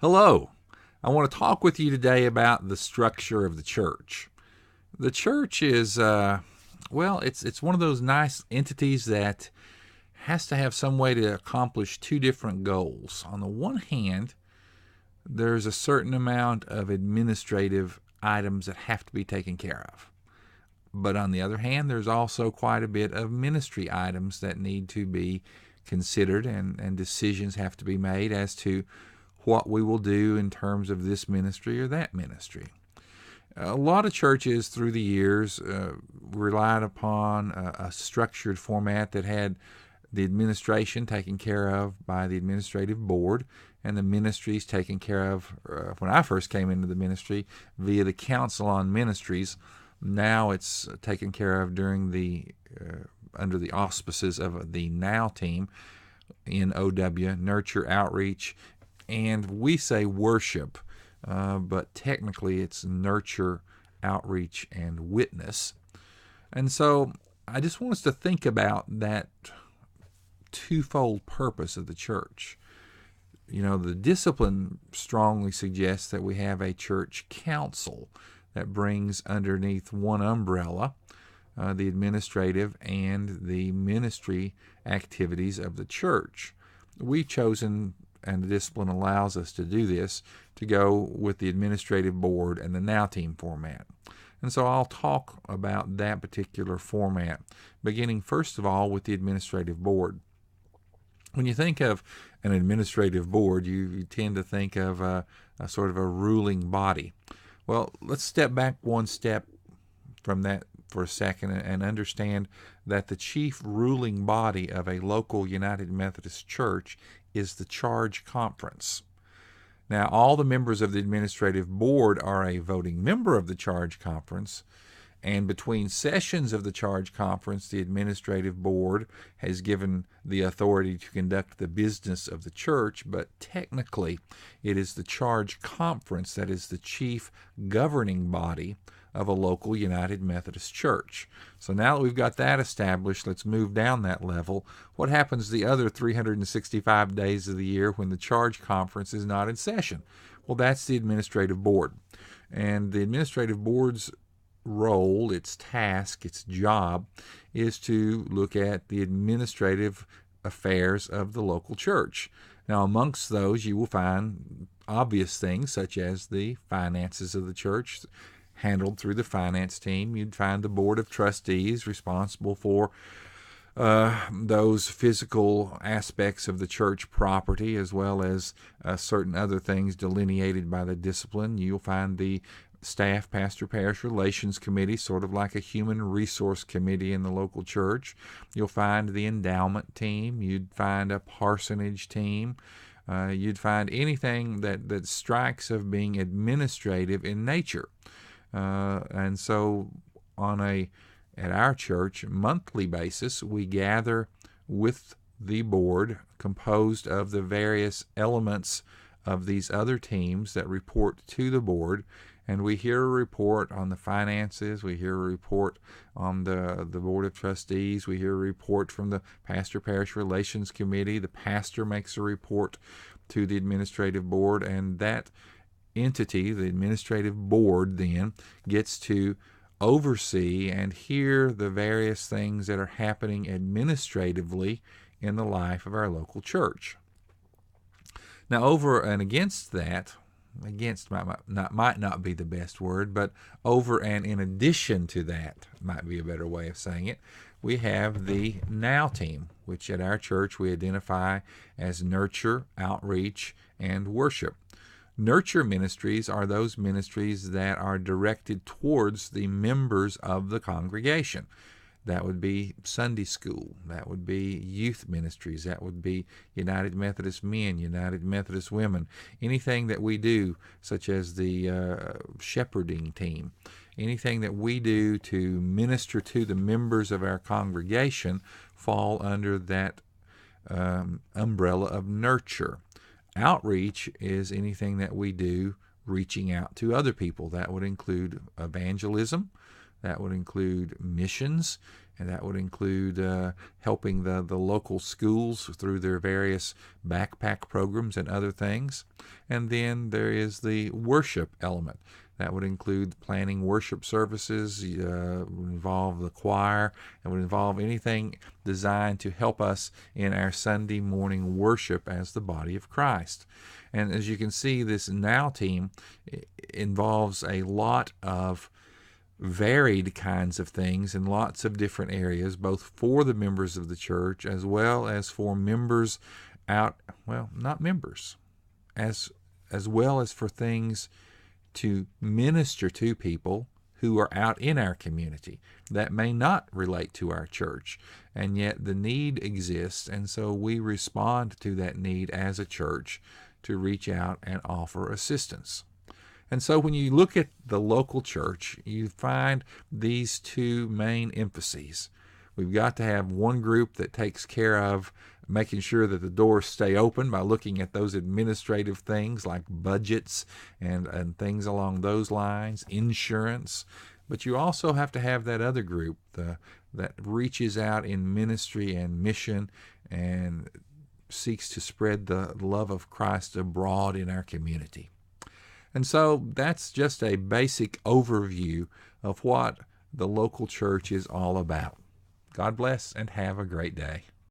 Hello. I want to talk with you today about the structure of the church. The church is, it's one of those nice entities that has to have some way to accomplish two different goals. On the one hand, there's a certain amount of administrative items that have to be taken care of. But on the other hand, there's also quite a bit of ministry items that need to be considered, and decisions have to be made as to what we will do in terms of this ministry or that ministry. A lot of churches through the years relied upon a structured format that had the administration taken care of by the administrative board and the ministries taken care of, when I first came into the ministry, via the Council on Ministries. Now it's taken care of during under the auspices of the NOW team, NOW, Nurture, Outreach, and we say worship, but technically it's nurture, outreach, and witness. And so I just want us to think about that twofold purpose of the church. You know, the discipline strongly suggests that we have a church council that brings underneath one umbrella the administrative and the ministry activities of the church. We've chosen, and the discipline allows us to do this, to go with the administrative board and the NOW team format. And so I'll talk about that particular format, beginning first of all with the administrative board. When you think of an administrative board, you tend to think of a sort of a ruling body. Well, let's step back one step from that for a second and understand that the chief ruling body of a local United Methodist church is the Charge Conference. Now, all the members of the administrative board are a voting member of the Charge Conference, and between sessions of the Charge Conference, the administrative board has given the authority to conduct the business of the church, but technically it is the Charge Conference that is the chief governing body of a local United Methodist church. So now that we've got that established, let's move down that level. What happens the other 365 days of the year when the Charge Conference is not in session? Well, that's the administrative board. And the administrative board's role, its task, its job, is to look at the administrative affairs of the local church. Now, amongst those, you will find obvious things such as the finances of the church, handled through the finance team. You'd find the board of trustees responsible for those physical aspects of the church property, as well as certain other things delineated by the discipline. You'll find the staff pastor parish relations committee, sort of like a human resource committee in the local church. You'll find the endowment team. You'd find a parsonage team. You'd find anything that strikes of being administrative in nature. And so at our church, monthly basis, we gather with the board composed of the various elements of these other teams that report to the board, and we hear a report on the finances, we hear a report on the board of trustees, we hear a report from the pastor parish relations committee, the pastor makes a report to the administrative board, and that entity, the administrative board, then gets to oversee and hear the various things that are happening administratively in the life of our local church. Now, over and against that, against might not be the best word, but over and in addition to that might be a better way of saying it, we have the NOW team, which at our church we identify as Nurture, Outreach, and Worship. Nurture ministries are those ministries that are directed towards the members of the congregation. That would be Sunday school. That would be youth ministries. That would be United Methodist men, United Methodist women. Anything that we do, such as the shepherding team, anything that we do to minister to the members of our congregation fall under that umbrella of nurture. Outreach is anything that we do reaching out to other people. That would include evangelism. That would include missions. and that would include helping the local schools through their various backpack programs and other things. And then there is the worship element. That would include planning worship services, would involve the choir, and would involve anything designed to help us in our Sunday morning worship as the body of Christ. And as you can see, this Now team involves a lot of varied kinds of things in lots of different areas, both for the members of the church as well as for members not members, as well as for things to minister to people who are out in our community that may not relate to our church, and yet the need exists, and so we respond to that need as a church to reach out and offer assistance. And so when you look at the local church, you find these two main emphases. We've got to have one group that takes care of making sure that the doors stay open by looking at those administrative things like budgets and things along those lines, insurance. But you also have to have that other group that reaches out in ministry and mission and seeks to spread the love of Christ abroad in our community. And so that's just a basic overview of what the local church is all about. God bless and have a great day.